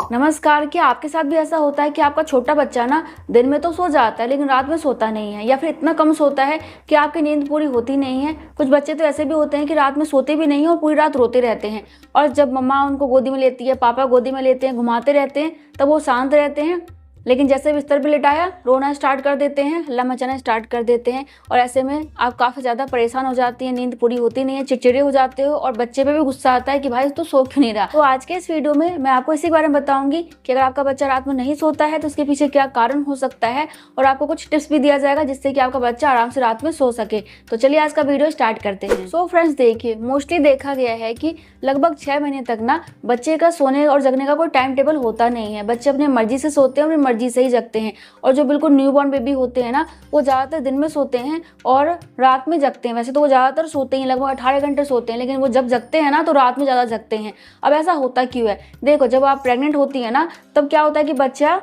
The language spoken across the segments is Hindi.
नमस्कार। क्या आपके साथ भी ऐसा होता है कि आपका छोटा बच्चा ना दिन में तो सो जाता है लेकिन रात में सोता नहीं है, या फिर इतना कम सोता है कि आपकी नींद पूरी होती नहीं है? कुछ बच्चे तो ऐसे भी होते हैं कि रात में सोते भी नहीं है और पूरी रात रोते रहते हैं, और जब मम्मा उनको गोदी में लेती है, पापा गोदी में लेते हैं, घुमाते रहते हैं, तब वो शांत रहते हैं। लेकिन जैसे बिस्तर पे लिटाया, रोना स्टार्ट कर देते हैं, हल्ला मचाना स्टार्ट कर देते हैं, और ऐसे में आप काफ़ी ज़्यादा परेशान हो जाती हैं, नींद पूरी होती नहीं है, चिड़चिड़े हो जाते हो, और बच्चे पे भी गुस्सा आता है कि भाई तो सो क्यों नहीं रहा। तो आज के इस वीडियो में मैं आपको इसी बारे में बताऊंगी कि अगर आपका बच्चा रात में नहीं सोता है तो उसके पीछे क्या कारण हो सकता है, और आपको कुछ टिप्स भी दिया जाएगा जिससे कि आपका बच्चा आराम से रात में सो सके। तो चलिए आज का वीडियो स्टार्ट करते हैं। सो फ्रेंड्स, देखिए, मोस्टली देखा गया है कि लगभग 6 महीने तक ना बच्चे का सोने और जगने का कोई टाइम टेबल होता नहीं है। बच्चे अपनी मर्जी से सोते हैं, अपनी मर्जी से ही जगते हैं, और जो बिल्कुल न्यूबॉर्न बेबी होते हैं ना, वो ज़्यादातर दिन में सोते हैं और रात में जगते हैं। वैसे तो वो ज़्यादातर सोते हैं, लगभग 18 घंटे सोते हैं, लेकिन वो जब जगते हैं ना तो रात में ज़्यादा जगते हैं। अब ऐसा होता क्यों है? देखो, जब आप प्रेग्नेंट होती है ना, तब क्या होता है कि बच्चा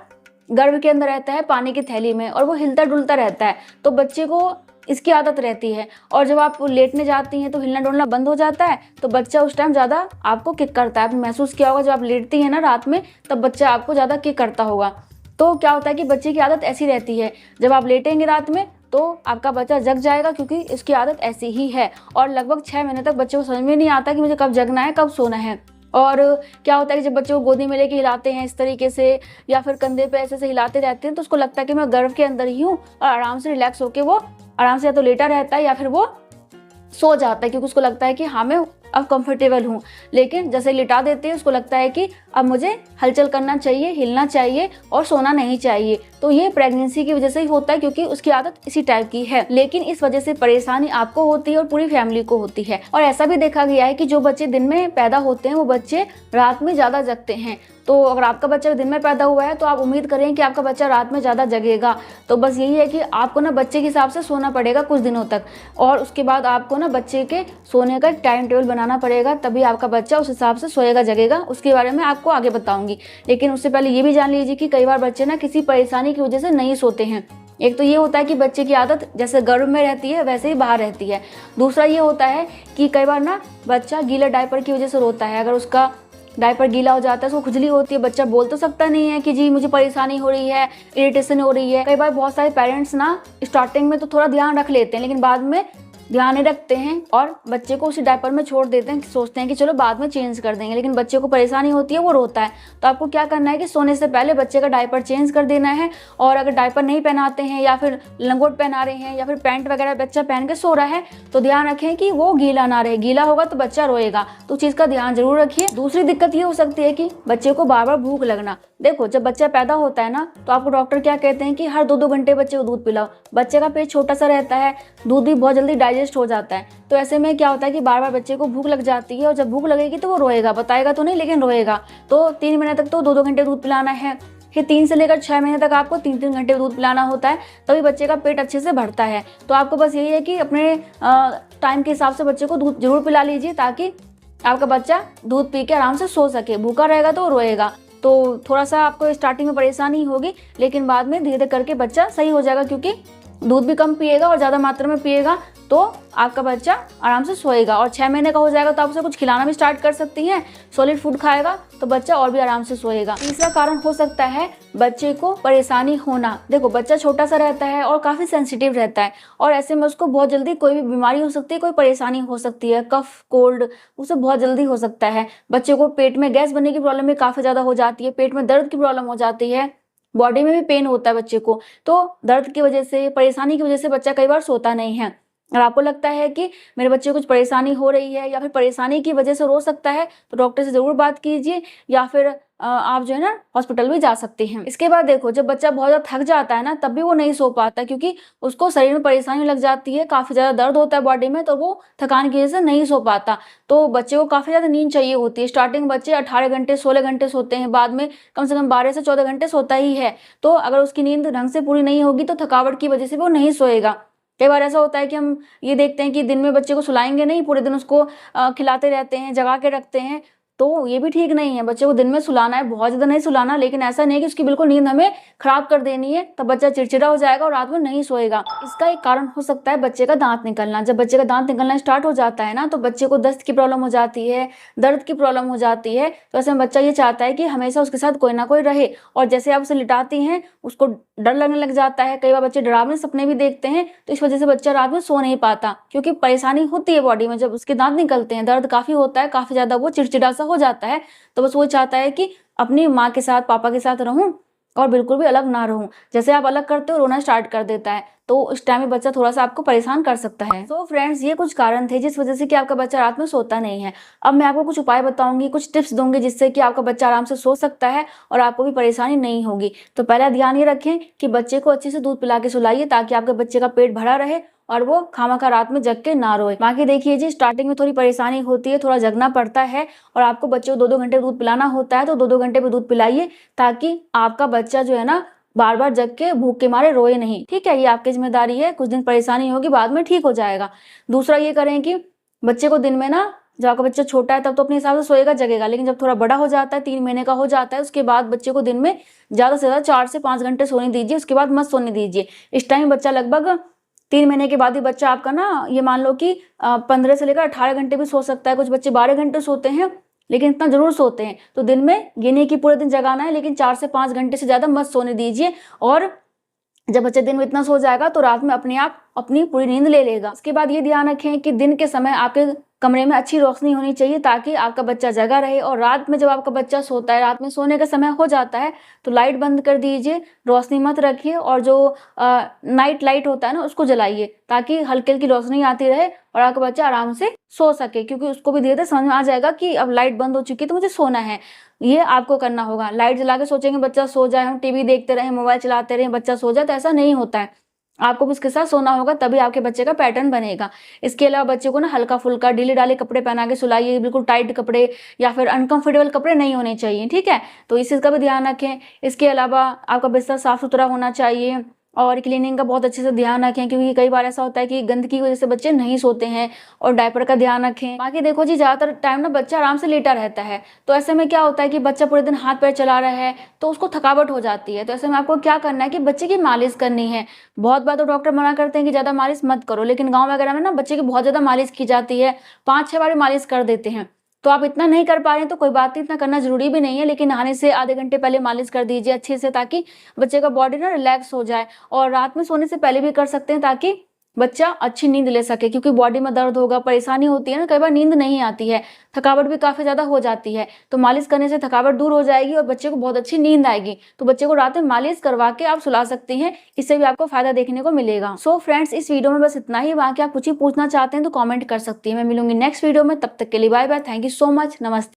गर्भ के अंदर रहता है पानी की थैली में, और वो हिलता डुलता रहता है, तो बच्चे को इसकी आदत रहती है। और जब आप लेटने जाती हैं तो हिलना डुलना बंद हो जाता है, तो बच्चा उस टाइम ज़्यादा आपको किक करता है। आपने महसूस किया होगा, जब आप लेटती हैं ना रात में, तब बच्चा आपको ज़्यादा किक करता होगा। तो क्या होता है कि बच्चे की आदत ऐसी रहती है, जब आप लेटेंगे रात में तो आपका बच्चा जग जाएगा, क्योंकि इसकी आदत ऐसी ही है। और लगभग 6 महीने तक बच्चे को समझ में नहीं आता कि मुझे कब जगना है, कब सोना है। और क्या होता है कि जब बच्चे को गोदी में लेके हिलाते हैं इस तरीके से, या फिर कंधे पे ऐसे हिलाते रहते हैं, तो उसको लगता है कि मैं गर्भ के अंदर ही हूँ, और आराम से रिलैक्स होकर वो आराम से या तो लेटा रहता है या फिर वो सो जाता है, क्योंकि उसको लगता है कि हाँ मैं अब कंफर्टेबल हूँ। लेकिन जैसे लिटा देते हैं, उसको लगता है कि अब मुझे हलचल करना चाहिए, हिलना चाहिए, और सोना नहीं चाहिए। तो ये प्रेगनेंसी की वजह से ही होता है, क्योंकि उसकी आदत इसी टाइप की है। लेकिन इस वजह से परेशानी आपको होती है और पूरी फैमिली को होती है। और ऐसा भी देखा गया है कि जो बच्चे दिन में पैदा होते हैं वो बच्चे रात में ज़्यादा जगते हैं। तो अगर आपका बच्चा दिन में पैदा हुआ है तो आप उम्मीद करें कि आपका बच्चा रात में ज़्यादा जगेगा। तो बस यही है कि आपको ना बच्चे के हिसाब से सोना पड़ेगा कुछ दिनों तक, और उसके बाद आपको ना बच्चे के सोने का एक टाइम टेबल बनाना पड़ेगा, तभी आपका बच्चा उस हिसाब से सोएगा, जगेगा। उसके बारे में आपको आगे बताऊंगी। लेकिन उससे पहले ये भी जान लीजिए कि कई बार बच्चे ना किसी परेशानी की वजह से नहीं सोते हैं। एक तो ये होता है कि बच्चे की आदत जैसे गर्भ में रहती है वैसे ही बाहर रहती है। दूसरा ये होता है कि कई बार ना बच्चा गीला डायपर की वजह से रोता है। अगर उसका डायपर गीला हो जाता है, उसको खुजली होती है, बच्चा बोल तो सकता नहीं है कि जी मुझे परेशानी हो रही है, इरिटेशन हो रही है। कई बार बहुत सारे पेरेंट्स ना स्टार्टिंग में तो थोड़ा ध्यान रख लेते हैं, लेकिन बाद में ध्यान नहीं रखते हैं और बच्चे को उसी डायपर में छोड़ देते हैं, सोचते हैं कि चलो बाद में चेंज कर देंगे। लेकिन बच्चे को परेशानी होती है, वो रोता है। तो आपको क्या करना है कि सोने से पहले बच्चे का डायपर चेंज कर देना है। और अगर डायपर नहीं पहनाते हैं, या फिर लंगोट पहना रहे हैं, या फिर पैंट वगैरह बच्चा पहन के सो रहा है, तो ध्यान रखें कि वो गीला ना रहे। गीला होगा तो बच्चा रोएगा, तो चीज़ का ध्यान जरूर रखिए। दूसरी दिक्कत ये हो सकती है कि बच्चे को बार बार भूख लगना। देखो, जब बच्चा पैदा होता है ना, तो आपको डॉक्टर क्या कहते हैं कि हर 2-2 घंटे बच्चे को दूध पिलाओ। बच्चे का पेट छोटा सा रहता है, दूध भी बहुत जल्दी डाइजेस्ट हो जाता है। तो ऐसे में क्या होता है कि बार बार बच्चे को भूख लग जाती है, और जब भूख लगेगी तो वो रोएगा, बताएगा तो नहीं लेकिन रोएगा। तो 3 महीने तक तो 2-2 घंटे दूध पिलाना है। फिर 3 से लेकर 6 महीने तक आपको 3-3 घंटे दूध पिलाना होता है, तभी बच्चे का पेट अच्छे से भरता है। तो आपको बस यही है कि अपने टाइम के हिसाब से बच्चे को दूध जरूर पिला लीजिए, ताकि आपका बच्चा दूध पी के आराम से सो सके। भूखा रहेगा तो रोएगा। तो थोड़ा सा आपको स्टार्टिंग में परेशानी होगी, लेकिन बाद में धीरे धीरे करके बच्चा सही हो जाएगा, क्योंकि दूध भी कम पिएगा और ज़्यादा मात्रा में पिएगा तो आपका बच्चा आराम से सोएगा। और 6 महीने का हो जाएगा तो आप उसे कुछ खिलाना भी स्टार्ट कर सकती हैं। सॉलिड फूड खाएगा तो बच्चा और भी आराम से सोएगा। तीसरा कारण हो सकता है बच्चे को परेशानी होना। देखो, बच्चा छोटा सा रहता है और काफ़ी सेंसिटिव रहता है, और ऐसे में उसको बहुत जल्दी कोई भी बीमारी हो सकती है, कोई परेशानी हो सकती है, कफ कोल्ड उसे बहुत जल्दी हो सकता है। बच्चे को पेट में गैस बनने की प्रॉब्लम भी काफ़ी ज़्यादा हो जाती है, पेट में दर्द की प्रॉब्लम हो जाती है, बॉडी में भी पेन होता है बच्चे को। तो दर्द की वजह से, परेशानी की वजह से बच्चा कई बार सोता नहीं है। और आपको लगता है कि मेरे बच्चे को कुछ परेशानी हो रही है, या फिर परेशानी की वजह से रो सकता है, तो डॉक्टर से ज़रूर बात कीजिए, या फिर आप जो है ना हॉस्पिटल भी जा सकते हैं। इसके बाद देखो, जब बच्चा बहुत ज़्यादा थक जाता है ना, तब भी वो नहीं सो पाता, क्योंकि उसको शरीर में परेशानी लग जाती है, काफ़ी ज़्यादा दर्द होता है बॉडी में, तो वो थकान की वजह से नहीं सो पाता। तो बच्चे को काफ़ी ज़्यादा नींद चाहिए होती है। स्टार्टिंग बच्चे 18 घंटे 16 घंटे सोते हैं, बाद में कम से कम 12 से 14 घंटे सोता ही है। तो अगर उसकी नींद ढंग से पूरी नहीं होगी तो थकावट की वजह से वो नहीं सोएगा। कई बार ऐसा होता है कि हम ये देखते हैं कि दिन में बच्चे को सुलाएंगे नहीं, पूरे दिन उसको खिलाते रहते हैं, जगा के रखते हैं, तो ये भी ठीक नहीं है। बच्चे को दिन में सुलाना है, बहुत ज़्यादा नहीं सुलाना, लेकिन ऐसा नहीं है कि उसकी बिल्कुल नींद हमें खराब कर देनी है, तब बच्चा चिड़चिड़ा हो जाएगा और रात में नहीं सोएगा। इसका एक कारण हो सकता है बच्चे का दांत निकलना। जब बच्चे का दांत निकलना स्टार्ट हो जाता है ना, तो बच्चे को दस्त की प्रॉब्लम हो जाती है, दर्द की प्रॉब्लम हो जाती है। तो ऐसे में बच्चा ये चाहता है कि हमेशा उसके साथ कोई ना कोई रहे, और जैसे आप उसे लिटाती हैं उसको डर लगने लग जाता है। कई बार बच्चे डरावने सपने भी देखते हैं, तो इस वजह से बच्चा रात में सो नहीं पाता, क्योंकि परेशानी होती है बॉडी में। जब उसके दांत निकलते हैं, दर्द काफी होता है, काफी ज्यादा वो चिड़चिड़ा सा हो जाता है। तो बस वो चाहता है कि अपनी माँ के साथ, पापा के साथ रहूं और बिल्कुल भी अलग ना रहूं। जैसे आप अलग करते हो, रोना स्टार्ट कर देता है। तो उस टाइम में बच्चा थोड़ा सा आपको परेशान कर सकता है। तो फ्रेंड्स, ये कुछ कारण थे जिस वजह से कि आपका बच्चा रात में सोता नहीं है। अब मैं आपको कुछ उपाय बताऊंगी, कुछ टिप्स दूंगी, जिससे कि आपका बच्चा आराम से सो सकता है और आपको भी परेशानी नहीं होगी। तो पहला ध्यान ये रखें कि बच्चे को अच्छे से दूध पिला के सुलाइए, ताकि आपके बच्चे का पेट भरा रहे और वो खामखा रात में जग के ना रोए। बाकी देखिए जी, स्टार्टिंग में थोड़ी परेशानी होती है, थोड़ा जगना पड़ता है, और आपको बच्चे को 2-2 घंटे दूध पिलाना होता है, तो 2-2 घंटे में दूध पिलाइए, ताकि आपका बच्चा जो है ना बार बार जग के भूख के मारे रोए नहीं। ठीक है, ये आपकी जिम्मेदारी है। कुछ दिन परेशानी होगी, बाद में ठीक हो जाएगा। दूसरा ये करें कि बच्चे को दिन में ना, जब आपका बच्चा छोटा है तब तो अपने हिसाब से सोएगा, जगेगा, लेकिन जब थोड़ा बड़ा हो जाता है, 3 महीने का हो जाता है, उसके बाद बच्चे को दिन में ज्यादा से ज्यादा 4 से 5 घंटे सोने दीजिए। उसके बाद मत सोने दीजिए। इस टाइम बच्चा लगभग 3 महीने के बाद ही बच्चा आपका ना, ये मान लो कि 15 से लेकर 18 घंटे भी सो सकता है। कुछ बच्चे 12 घंटे सोते हैं, लेकिन इतना जरूर सोते हैं। तो दिन में ये नहीं कि पूरे दिन जगाना है, लेकिन 4 से 5 घंटे से ज्यादा मत सोने दीजिए। और जब बच्चा दिन में इतना सो जाएगा, तो रात में अपने आप अपनी पूरी नींद ले लेगा। उसके बाद ये ध्यान रखें कि दिन के समय आपके कमरे में अच्छी रोशनी होनी चाहिए, ताकि आपका बच्चा जगा रहे। और रात में जब आपका बच्चा सोता है, रात में सोने का समय हो जाता है, तो लाइट बंद कर दीजिए, रोशनी मत रखिए, और जो नाइट लाइट होता है ना, उसको जलाइए, ताकि हल्की हल्की रोशनी आती रहे और आपका बच्चा आराम से सो सके। क्योंकि उसको भी धीरे धीरे समझ में आ जाएगा कि अब लाइट बंद हो चुकी है, तो मुझे सोना है। ये आपको करना होगा। लाइट जला के सोचेंगे बच्चा सो जाए, हम टीवी देखते रहे, मोबाइल चलाते रहे, बच्चा सो जाए, तो ऐसा नहीं होता है। आपको भी उसके साथ सोना होगा, तभी आपके बच्चे का पैटर्न बनेगा। इसके अलावा बच्चे को ना हल्का फुल्का ढीले ढाले कपड़े पहना के सुलाइए। बिल्कुल टाइट कपड़े या फिर अनकंफर्टेबल कपड़े नहीं होने चाहिए। ठीक है, तो इस चीज का भी ध्यान रखें। इसके अलावा आपका बिस्तर साफ सुथरा होना चाहिए, और क्लीनिंग का बहुत अच्छे से ध्यान रखें, क्योंकि कई बार ऐसा होता है कि गंदगी की वजह से बच्चे नहीं सोते हैं। और डायपर का ध्यान रखें। बाकी देखो जी, ज्यादातर टाइम ना बच्चा आराम से लेटा रहता है, तो ऐसे में क्या होता है कि बच्चा पूरे दिन हाथ पैर चला रहा है, तो उसको थकावट हो जाती है। तो ऐसे में आपको क्या करना है कि बच्चे की मालिश करनी है। बहुत बार तो डॉक्टर मना करते हैं कि ज्यादा मालिश मत करो, लेकिन गाँव वगैरह में ना बच्चे की बहुत ज्यादा मालिश की जाती है, 5-6 बार मालिश कर देते हैं। तो आप इतना नहीं कर पा रहे हैं तो कोई बात नहीं, इतना करना जरूरी भी नहीं है, लेकिन नहाने से आधे घंटे पहले मालिश कर दीजिए अच्छे से, ताकि बच्चे का बॉडी ना रिलैक्स हो जाए। और रात में सोने से पहले भी कर सकते हैं, ताकि बच्चा अच्छी नींद ले सके। क्योंकि बॉडी में दर्द होगा, परेशानी होती है ना, कई बार नींद नहीं आती है, थकावट भी काफी ज्यादा हो जाती है। तो मालिश करने से थकावट दूर हो जाएगी और बच्चे को बहुत अच्छी नींद आएगी। तो बच्चे को रात में मालिश करवा के आप सुला सकती हैं, इससे भी आपको फायदा देखने को मिलेगा। सो फ्रेंड्स, इस वीडियो में बस इतना ही। बाकी आप कुछ ही पूछना चाहते हैं तो कॉमेंट कर सकती है। मैं मिलूंगी नेक्स्ट वीडियो में, तब तक के लिए bye bye. Thank you so much. नमस्ते।